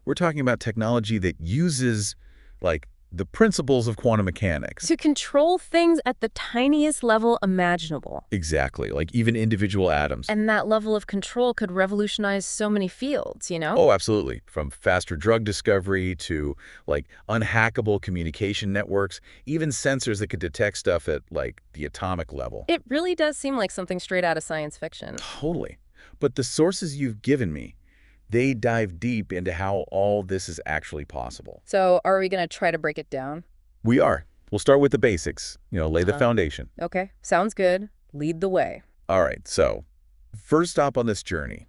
We're talking about technology that uses, like, the principles of quantum mechanics. To control things at the tiniest level imaginable. Exactly, like even individual atoms. And that level of control could revolutionize so many fields, you know? Oh, absolutely. From faster drug discovery to, like, unhackable communication networks, even sensors that could detect stuff at, like, the atomic level. It really does seem like something straight out of science fiction. Totally. But the sources you've given me, they dive deep into how all this is actually possible. So are we going to try to break it down? We are. We'll start with the basics, lay the foundation. Okay, sounds good. Lead the way. All right, so first stop on this journey,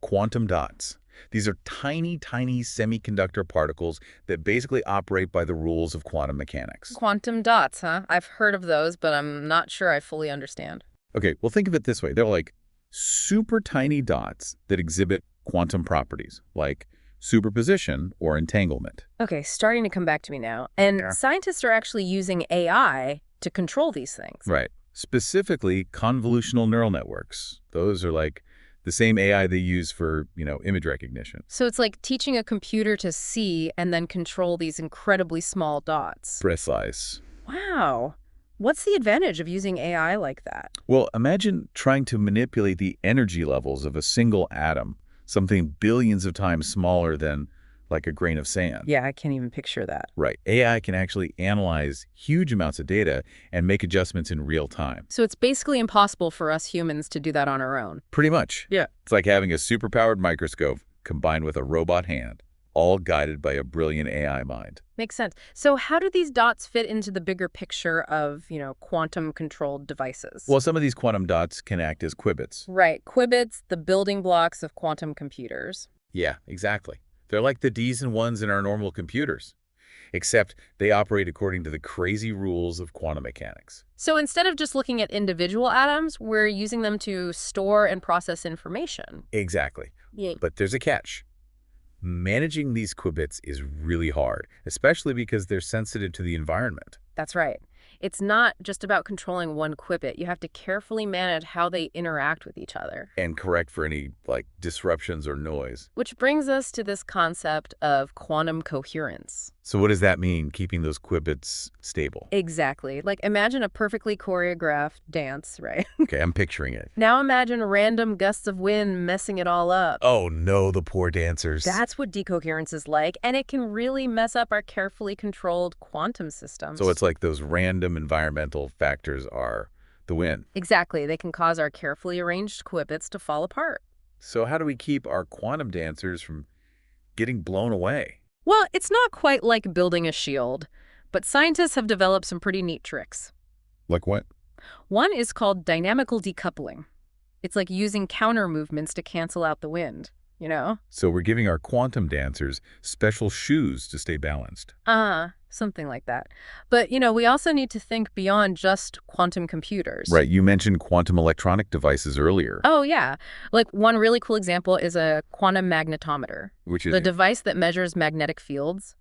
quantum dots. These are tiny, tiny semiconductor particles that basically operate by the rules of quantum mechanics. Quantum dots, huh? I've heard of those, but I'm not sure I fully understand. Okay, well, think of it this way. They're like super tiny dots that exhibit quantum properties, like superposition or entanglement. Okay, starting to come back to me now. And Yeah. scientists are actually using AI to control these things. Right. Specifically, convolutional neural networks. Those are like the same AI they use for, image recognition. So it's like teaching a computer to see and then control these incredibly small dots. Precise. Wow. What's the advantage of using AI like that? Well, imagine trying to manipulate the energy levels of a single atom, something billions of times smaller than, like, a grain of sand. Yeah, I can't even picture that. Right. AI can actually analyze huge amounts of data and make adjustments in real time. So it's basically impossible for us humans to do that on our own. Pretty much. Yeah. It's like having a superpowered microscope combined with a robot hand, all guided by a brilliant AI mind. Makes sense. So how do these dots fit into the bigger picture of, quantum-controlled devices? Well, some of these quantum dots can act as qubits. Right. Qubits, the building blocks of quantum computers. Yeah, exactly. They're like the Ds and 1s in our normal computers, except they operate according to the crazy rules of quantum mechanics. So instead of just looking at individual atoms, we're using them to store and process information. Exactly. Yeah. But there's a catch. Managing these qubits is really hard, especially because they're sensitive to the environment. That's right. It's not just about controlling one qubit. You have to carefully manage how they interact with each other. And correct for any, like, disruptions or noise. Which brings us to this concept of quantum coherence. So what does that mean, keeping those qubits stable? Exactly. Like, imagine a perfectly choreographed dance, right? Okay, I'm picturing it. Now imagine random gusts of wind messing it all up. Oh no, the poor dancers. That's what decoherence is like, and it can really mess up our carefully controlled quantum systems. So it's like those random environmental factors are the wind. Exactly. They can cause our carefully arranged qubits to fall apart. So how do we keep our quantum dancers from getting blown away? Well, it's not quite like building a shield, but scientists have developed some pretty neat tricks. Like what? One is called dynamical decoupling. It's like using counter movements to cancel out the wind, So we're giving our quantum dancers special shoes to stay balanced. Something like that. But, we also need to think beyond just quantum computers. Right, you mentioned quantum electronic devices earlier. Oh, yeah. Like, one really cool example is a quantum magnetometer, Which is the device that measures magnetic fields,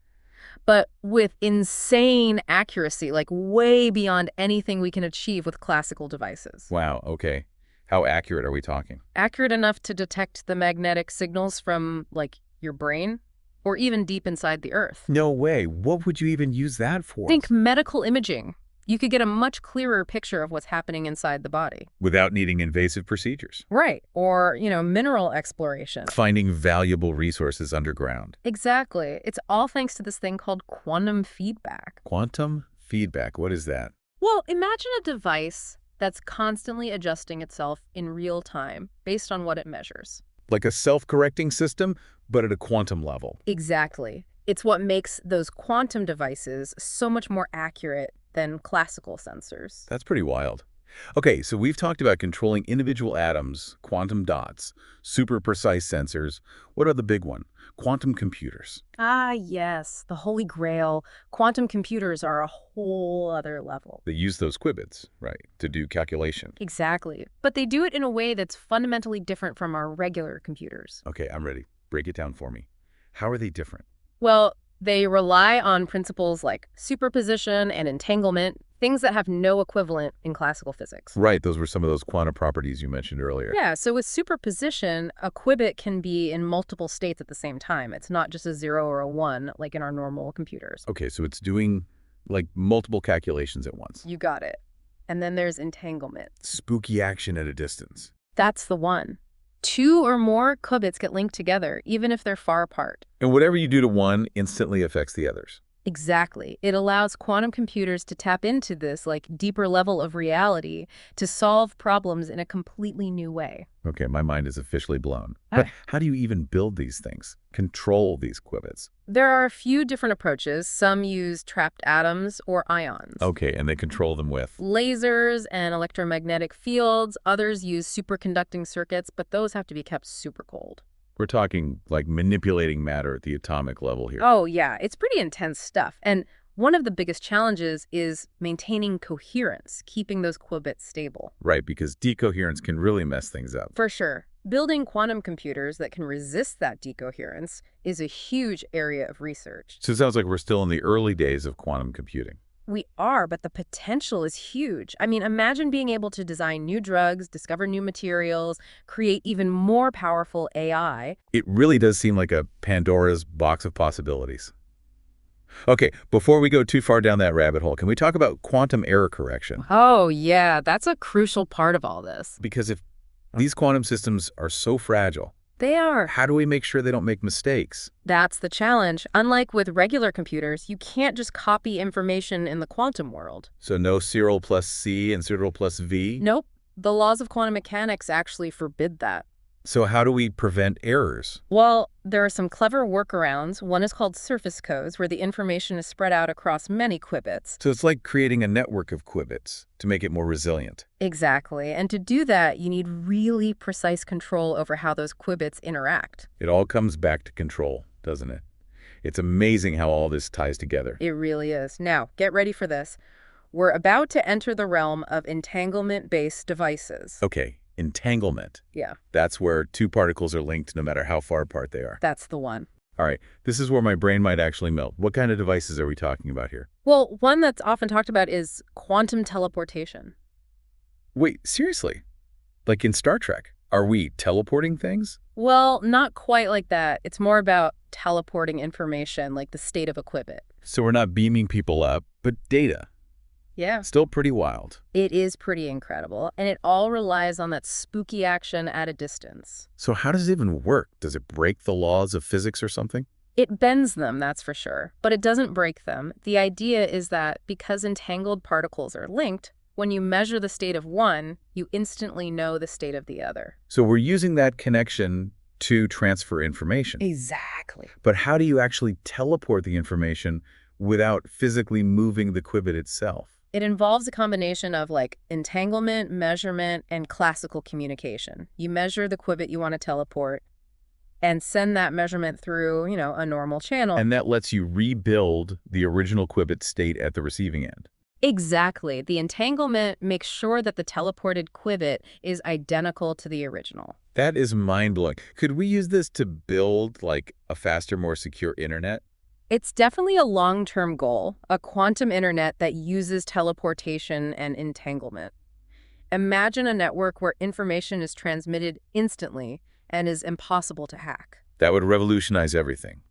but with insane accuracy, like way beyond anything we can achieve with classical devices. Wow, okay. How accurate are we talking? Accurate enough to detect the magnetic signals from, like, your brain, or even deep inside the Earth. No way. What would you even use that for? Think medical imaging. You could get a much clearer picture of what's happening inside the body. Without needing invasive procedures. Right. Or, mineral exploration. Finding valuable resources underground. Exactly. It's all thanks to this thing called quantum feedback. Quantum feedback, what is that? Well, imagine a device that's constantly adjusting itself in real time based on what it measures. Like a self-correcting system, but at a quantum level. Exactly. It's what makes those quantum devices so much more accurate than classical sensors. That's pretty wild. Okay, so we've talked about controlling individual atoms, quantum dots, super precise sensors. What are the big one? Quantum computers. Ah, yes, the holy grail. Quantum computers are a whole other level. They use those qubits, right, to do calculation. Exactly. But they do it in a way that's fundamentally different from our regular computers. Okay, I'm ready. Break it down for me. How are they different? Well, they rely on principles like superposition and entanglement things that have no equivalent in classical physics. Right, those were some of those quantum properties you mentioned earlier. Yeah, so with superposition, a qubit can be in multiple states at the same time. It's not just a 0 or a 1 like in our normal computers. Okay, so it's doing like multiple calculations at once. You got it. And then there's entanglement. Spooky action at a distance. That's the one. Two or more qubits get linked together, even if they're far apart. And whatever you do to one instantly affects the others. Exactly. It allows quantum computers to tap into this deeper level of reality to solve problems in a completely new way. Okay, my mind is officially blown. But how do you even build these things? Control these qubits? There are a few different approaches. Some use trapped atoms or ions. Okay, and they control them with? Lasers and electromagnetic fields. Others use superconducting circuits, but those have to be kept super cold. We're talking like manipulating matter at the atomic level here. Oh, yeah. It's pretty intense stuff. And one of the biggest challenges is maintaining coherence, keeping those qubits stable. Right, because decoherence can really mess things up. For sure. Building quantum computers that can resist that decoherence is a huge area of research. So it sounds like we're still in the early days of quantum computing. We are, but the potential is huge. I mean, imagine being able to design new drugs, discover new materials, create even more powerful AI. It really does seem like a Pandora's box of possibilities. Okay, before we go too far down that rabbit hole, can we talk about quantum error correction? Oh, yeah, that's a crucial part of all this. Because if these quantum systems are so fragile, They are. how do we make sure they don't make mistakes? That's the challenge. Unlike with regular computers, you can't just copy information in the quantum world. So no serial plus C and serial plus V? Nope. The laws of quantum mechanics actually forbid that. So how do we prevent errors? Well, there are some clever workarounds. One is called surface codes, where the information is spread out across many qubits. So it's like creating a network of qubits to make it more resilient. Exactly. And to do that, you need really precise control over how those qubits interact. It all comes back to control, doesn't it? It's amazing how all this ties together. It really is. Now, get ready for this. We're about to enter the realm of entanglement-based devices. Okay, entanglement. Yeah, That's where two particles are linked no matter how far apart they are. that's the one. All right, this is where my brain might actually melt. What kind of devices are we talking about here? Well, one that's often talked about is quantum teleportation. Wait, seriously? Like in Star Trek? Are we teleporting things? Well, not quite like that. It's more about teleporting information, like the state of a qubit. So we're not beaming people up, but data. Yeah. Still pretty wild. It is pretty incredible, and it all relies on that spooky action at a distance. So how does it even work? Does it break the laws of physics or something? It bends them, that's for sure, but it doesn't break them. The idea is that because entangled particles are linked, when you measure the state of one, you instantly know the state of the other. So we're using that connection to transfer information. Exactly. But how do you actually teleport the information without physically moving the qubit itself? It involves a combination of entanglement, measurement, and classical communication. You measure the qubit you want to teleport and send that measurement through, a normal channel. And that lets you rebuild the original qubit state at the receiving end. Exactly. The entanglement makes sure that the teleported qubit is identical to the original. That is mind-blowing. Could we use this to build a faster, more secure internet? It's definitely a long-term goal, a quantum internet that uses teleportation and entanglement. Imagine a network where information is transmitted instantly and is impossible to hack. That would revolutionize everything.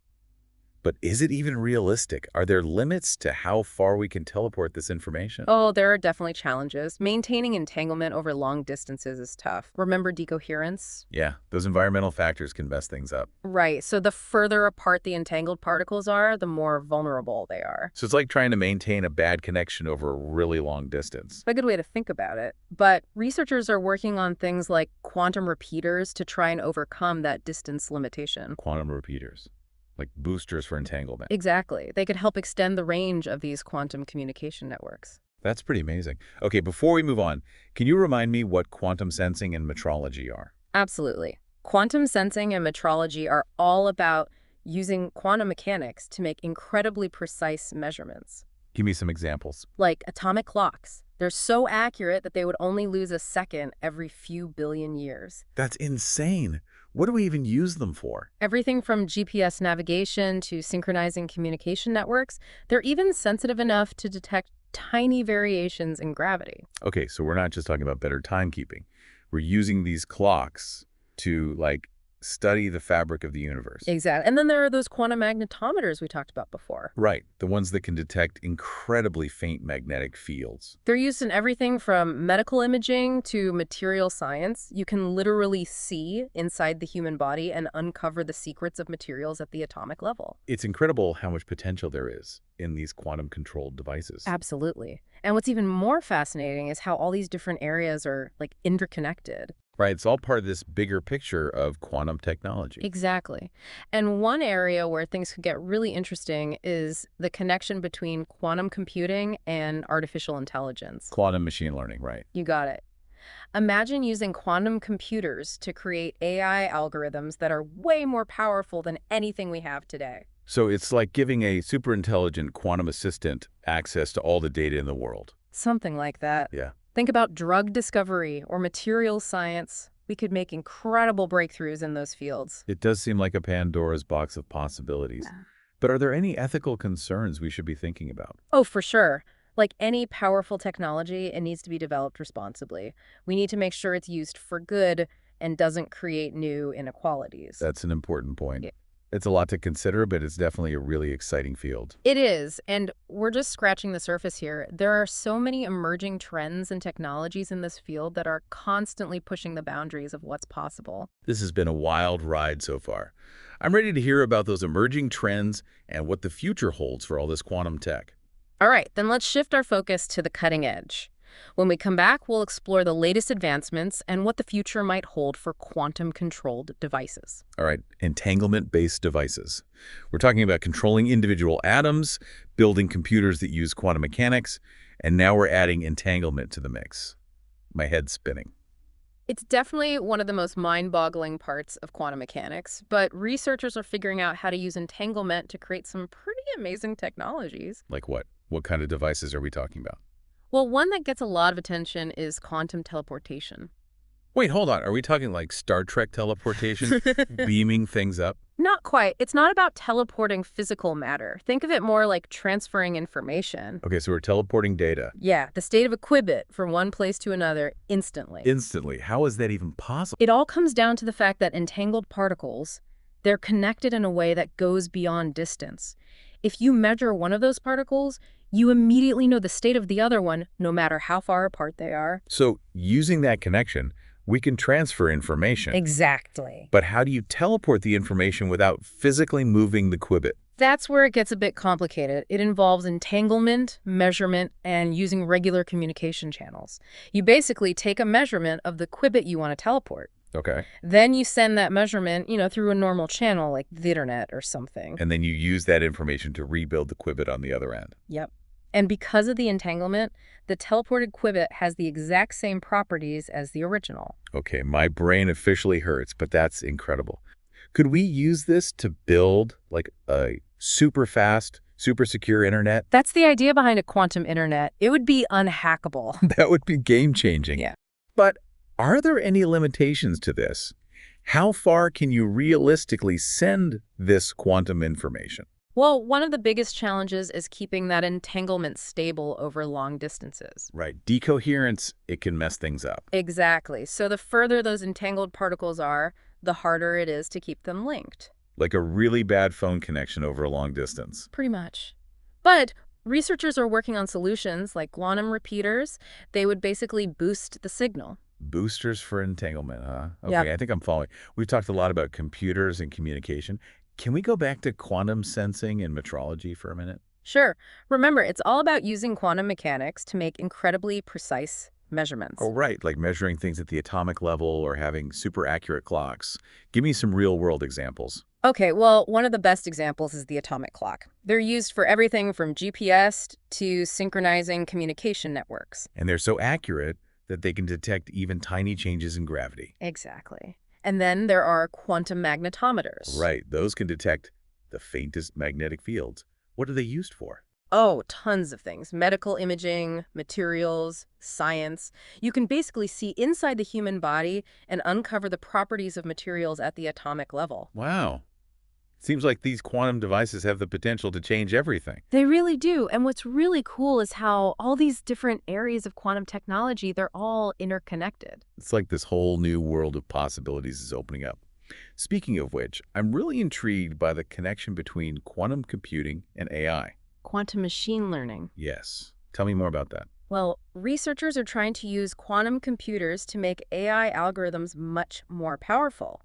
But is it even realistic? Are there limits to how far we can teleport this information? Oh, there are definitely challenges. Maintaining entanglement over long distances is tough. Remember decoherence? Yeah, those environmental factors can mess things up. Right, so the further apart the entangled particles are, the more vulnerable they are. So it's like trying to maintain a bad connection over a really long distance. A good way to think about it. But researchers are working on things like quantum repeaters to try and overcome that distance limitation. Quantum repeaters, like boosters for entanglement. Exactly. They could help extend the range of these quantum communication networks. That's pretty amazing. Okay, before we move on, can you remind me what quantum sensing and metrology are? Absolutely. Quantum sensing and metrology are all about using quantum mechanics to make incredibly precise measurements. Give me some examples. Like atomic clocks. They're so accurate that they would only lose a second every few billion years. That's insane. What do we even use them for? Everything from GPS navigation to synchronizing communication networks, they're even sensitive enough to detect tiny variations in gravity. Okay, so we're not just talking about better timekeeping. We're using these clocks to, like, study the fabric of the universe. Exactly. And then there are those quantum magnetometers we talked about before. Right, the ones that can detect incredibly faint magnetic fields. They're used in everything from medical imaging to material science. You can literally see inside the human body and uncover the secrets of materials at the atomic level. It's incredible how much potential there is in these quantum-controlled devices. Absolutely. And what's even more fascinating is how all these different areas are like interconnected. Right, it's all part of this bigger picture of quantum technology. Exactly. And one area where things could get really interesting is the connection between quantum computing and artificial intelligence. Quantum machine learning, right. You got it. Imagine using quantum computers to create AI algorithms that are way more powerful than anything we have today. So it's like giving a super intelligent quantum assistant access to all the data in the world. Something like that. Yeah. Think about drug discovery or materials science. We could make incredible breakthroughs in those fields. It does seem like a Pandora's box of possibilities. Yeah. But are there any ethical concerns we should be thinking about? Oh, for sure. Like any powerful technology, it needs to be developed responsibly. We need to make sure it's used for good and doesn't create new inequalities. That's an important point. Yeah. It's a lot to consider, but it's definitely a really exciting field. It is, and we're just scratching the surface here. There are so many emerging trends and technologies in this field that are constantly pushing the boundaries of what's possible. This has been a wild ride so far. I'm ready to hear about those emerging trends and what the future holds for all this quantum tech. All right, then let's shift our focus to the cutting edge. When we come back, we'll explore the latest advancements and what the future might hold for quantum-controlled devices. All right, entanglement-based devices. We're talking about controlling individual atoms, building computers that use quantum mechanics, and now we're adding entanglement to the mix. My head's spinning. It's definitely one of the most mind-boggling parts of quantum mechanics, but researchers are figuring out how to use entanglement to create some pretty amazing technologies. Like what? What kind of devices are we talking about? Well, one that gets a lot of attention is quantum teleportation. Wait, hold on. Are we talking like Star Trek teleportation, beaming things up? Not quite. It's not about teleporting physical matter. Think of it more like transferring information. Okay, so we're teleporting data. Yeah, the state of a qubit from one place to another instantly. Instantly. How is that even possible? It all comes down to the fact that entangled particles, they're connected in a way that goes beyond distance. If you measure one of those particles, you immediately know the state of the other one, no matter how far apart they are. So using that connection, we can transfer information. Exactly. But how do you teleport the information without physically moving the qubit? That's where it gets a bit complicated. It involves entanglement, measurement, and using regular communication channels. You basically take a measurement of the qubit you want to teleport. Okay. Then you send that measurement, through a normal channel like the internet or something. And then you use that information to rebuild the qubit on the other end. Yep. And because of the entanglement, the teleported qubit has the exact same properties as the original. Okay, my brain officially hurts, but that's incredible. Could we use this to build like a super fast, super secure internet? That's the idea behind a quantum internet. It would be unhackable. That would be game-changing. Yeah. But are there any limitations to this? How far can you realistically send this quantum information? Well, one of the biggest challenges is keeping that entanglement stable over long distances. Right. Decoherence, it can mess things up. Exactly. So the further those entangled particles are, the harder it is to keep them linked. Like a really bad phone connection over a long distance. Pretty much. But researchers are working on solutions like quantum repeaters. They would basically boost the signal. Boosters for entanglement, huh? Okay, Yep. I think I'm following. We've talked a lot about computers and communication. Can we go back to quantum sensing and metrology for a minute? Sure. Remember, it's all about using quantum mechanics to make incredibly precise measurements. Oh, right, like measuring things at the atomic level or having super accurate clocks. Give me some real-world examples. Okay, well, one of the best examples is the atomic clock. They're used for everything from GPS to synchronizing communication networks. And they're so accurate that they can detect even tiny changes in gravity. Exactly. And then there are quantum magnetometers. Right, those can detect the faintest magnetic fields. What are they used for? Oh, tons of things. Medical imaging, materials, science. You can basically see inside the human body and uncover the properties of materials at the atomic level. Wow. Seems like these quantum devices have the potential to change everything. They really do. And what's really cool is how all these different areas of quantum technology, they're all interconnected. It's like this whole new world of possibilities is opening up. Speaking of which, I'm really intrigued by the connection between quantum computing and AI. Quantum machine learning. Yes. Tell me more about that. Well, researchers are trying to use quantum computers to make AI algorithms much more powerful.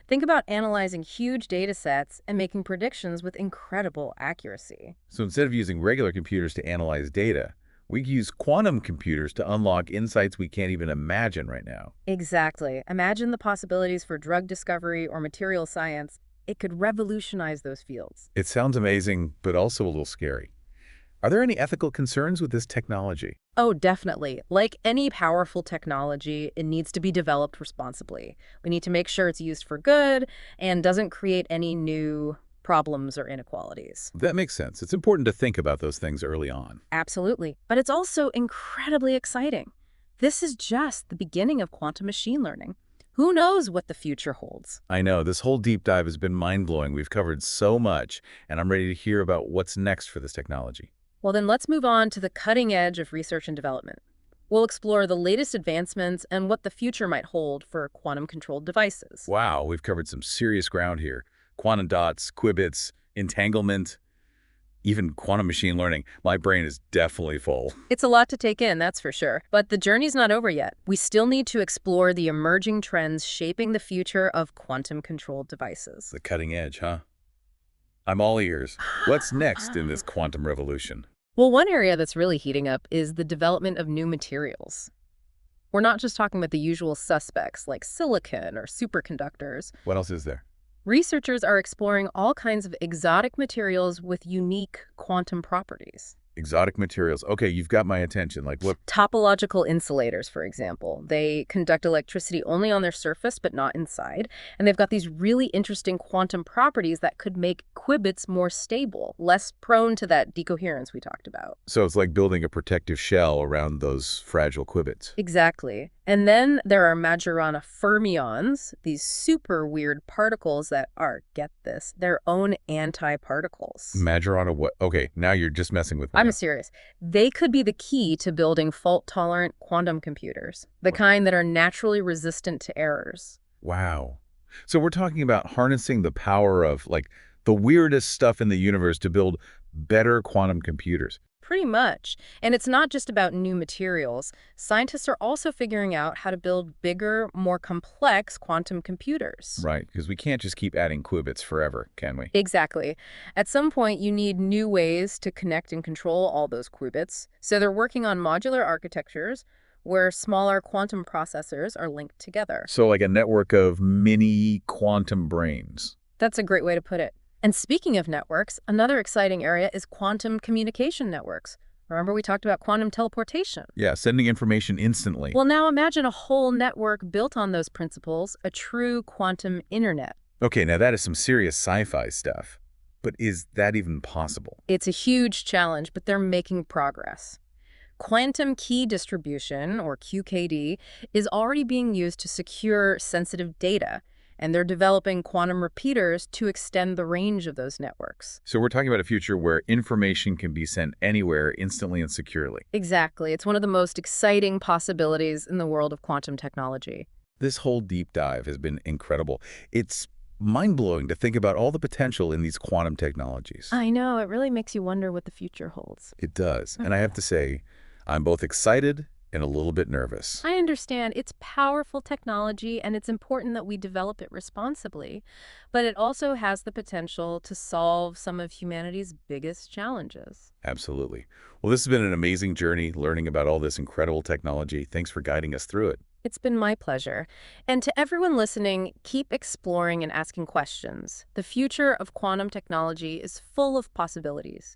Think about analyzing huge data sets and making predictions with incredible accuracy. So instead of using regular computers to analyze data, we use quantum computers to unlock insights we can't even imagine right now. Exactly. Imagine the possibilities for drug discovery or material science. It could revolutionize those fields. It sounds amazing, but also a little scary. Are there any ethical concerns with this technology? Oh, definitely. Like any powerful technology, it needs to be developed responsibly. We need to make sure it's used for good and doesn't create any new problems or inequalities. That makes sense. It's important to think about those things early on. Absolutely. But it's also incredibly exciting. This is just the beginning of quantum machine learning. Who knows what the future holds? I know, this whole deep dive has been mind-blowing. We've covered so much, and I'm ready to hear about what's next for this technology. Well, then let's move on to the cutting edge of research and development. We'll explore the latest advancements and what the future might hold for quantum-controlled devices. Wow, we've covered some serious ground here. Quantum dots, qubits, entanglement, even quantum machine learning. My brain is definitely full. It's a lot to take in, that's for sure. But the journey's not over yet. We still need to explore the emerging trends shaping the future of quantum-controlled devices. The cutting edge, huh? I'm all ears. What's next in this quantum revolution? Well, one area that's really heating up is the development of new materials. We're not just talking about the usual suspects like silicon or superconductors. What else is there? Researchers are exploring all kinds of exotic materials with unique quantum properties. Exotic materials. Okay, you've got my attention. Like what? Topological insulators, for example. They conduct electricity only on their surface, but not inside. And they've got these really interesting quantum properties that could make qubits more stable, less prone to that decoherence we talked about. So it's like building a protective shell around those fragile qubits. Exactly. And then there are Majorana fermions, these super weird particles that are, get this, their own antiparticles. Majorana what? Okay, now you're just messing with me. I'm serious. They could be the key to building fault-tolerant quantum computers, the kind that are naturally resistant to errors. Wow. So we're talking about harnessing the power of, like, the weirdest stuff in the universe to build better quantum computers. Pretty much. And it's not just about new materials. Scientists are also figuring out how to build bigger, more complex quantum computers. Right, because we can't just keep adding qubits forever, can we? Exactly. At some point, you need new ways to connect and control all those qubits. So they're working on modular architectures where smaller quantum processors are linked together. So like a network of mini quantum brains. That's a great way to put it. And speaking of networks, another exciting area is quantum communication networks. Remember we talked about quantum teleportation? Yeah, sending information instantly. Well, now imagine a whole network built on those principles, a true quantum internet. Okay, now that is some serious sci-fi stuff. But is that even possible? It's a huge challenge, but they're making progress. Quantum key distribution, or QKD, is already being used to secure sensitive data, and they're developing quantum repeaters to extend the range of those networks. So we're talking about a future where information can be sent anywhere instantly and securely. Exactly. It's one of the most exciting possibilities in the world of quantum technology. This whole deep dive has been incredible. It's mind-blowing to think about all the potential in these quantum technologies. I know. It really makes you wonder what the future holds. It does. And I have to say, I'm both excited and a little bit nervous. I understand. It's powerful technology, and it's important that we develop it responsibly. But it also has the potential to solve some of humanity's biggest challenges. Absolutely. Well, this has been an amazing journey learning about all this incredible technology. Thanks for guiding us through it. It's been my pleasure. And to everyone listening, keep exploring and asking questions. The future of quantum technology is full of possibilities.